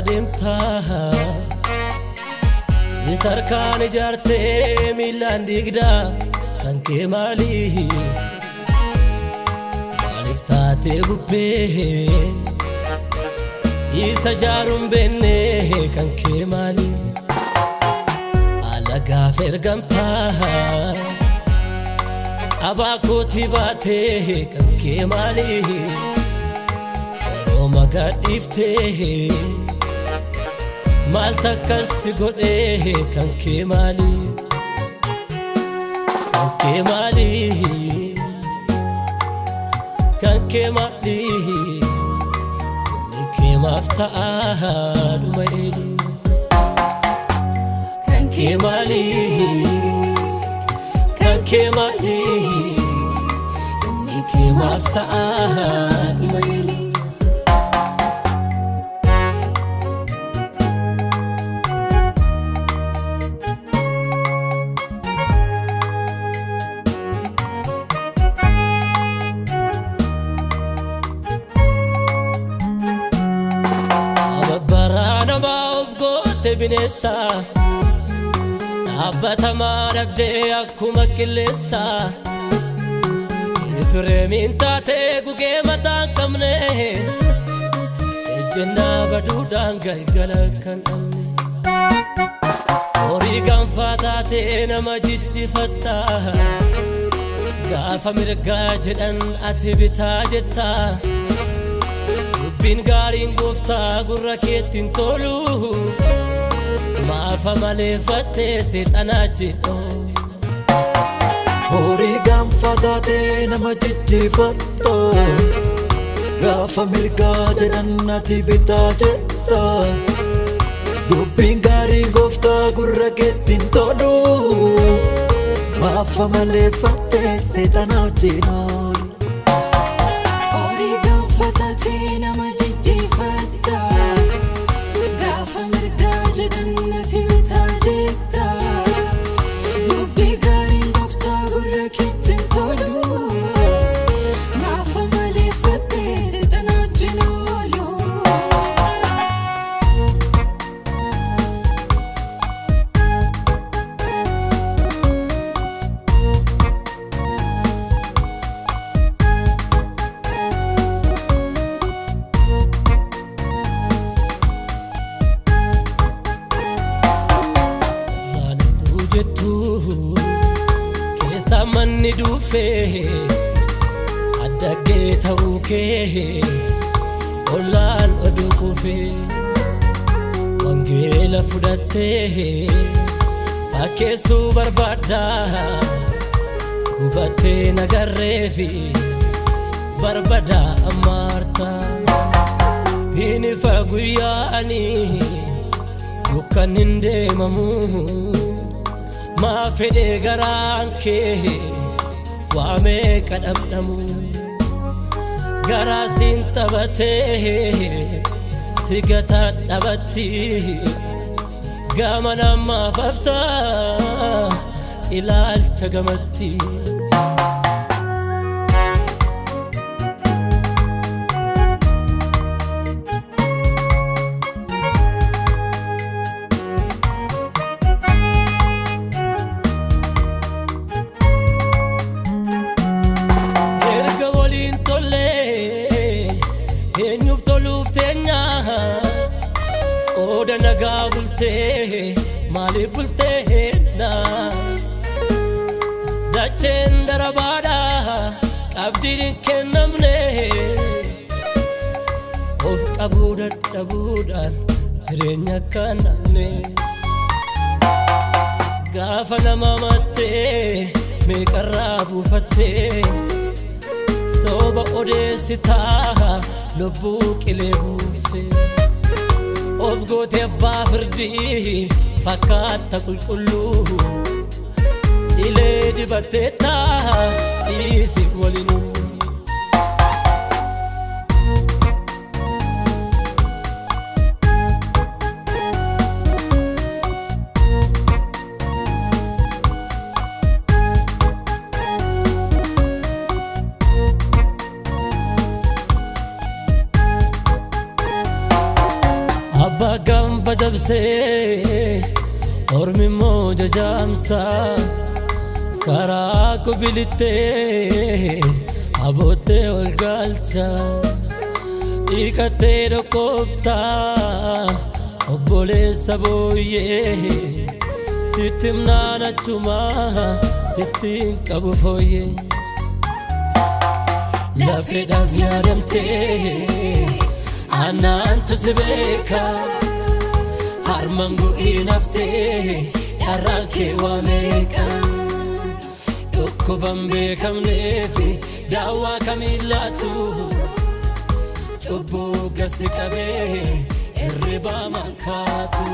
adimta Isarkan jarte milan digda Kanke mali Maliftate bubbe Isa jarum benne kanke mali Alaga fergamta Abakoti bate kanke mali Roma gadifte Malta kasi gode kanke mali Nike mafta alumaili kanke mali Nike mafta alumaili binessa Abbata marabde akkuma qillessa Ifreemin taate gugee mataan qabne Ejjenna baduudhaan galgala kan dhabne Horii gaanfaa taate nama jijjifatta Gaafa mirgaa jedhan ati bitaa jetta Dubbiin gaariin gooftaa gurra keettiin tolu Maafa malee fattee seexanaa jedhu Horii gaanfaa taate nama jijjifatta Gaafa mirgaa jedhan ati bitaa jetta Dubbiin gaarii gooftaa gurra keettiin tolu Maafa malee fattee seexanaa jedhu Horii gaanfaa taate nama jijjifatta Gaafa mirgaa jedhan ati bitaa jetta Dubbii gaariin gooftaa gurra keettiin tolu Maafa malee fattee seexanaa wajjin oolu Keessa manni dhufe addagee ta'uu kee Ollaan oduu kufe wangeela fudhattee fakkeessuu barbaadda Gubattee nagarreefi barbada ammaarta Hinifa guyyaani dukkan hin deemamu Ma fede garanke Wame kadamnamu Garasin tabate Sigata dabati Gamana ma fafta Ilal chagamati Oda naga bulte mali bulte na Dachen darabada abdirin kennamne Of qabudan jireenya kanamne Gaafa nama matte meeqarraa buufatte Soba odeessita lubbuu qilee buufte Of goote abbaa firdii fakkaata qulqulluu Dhiilee dibatteetta dhiisi walinuu lafa jabsee ormi moja jamsa karaa kubilittee abootee ol galcha dhiqattee dhokkooftaa obboleessa booyyee sittim naanachumaa sittiin qabu fooyyee lafeedhaaf yaadamtee anaantu si beeka harman gu'ii naftee yarraan kee waa meeqa dhukkuban beekamneefi daawwaa kamiillaatu cubbuu gasi qabee irribaa mankaatu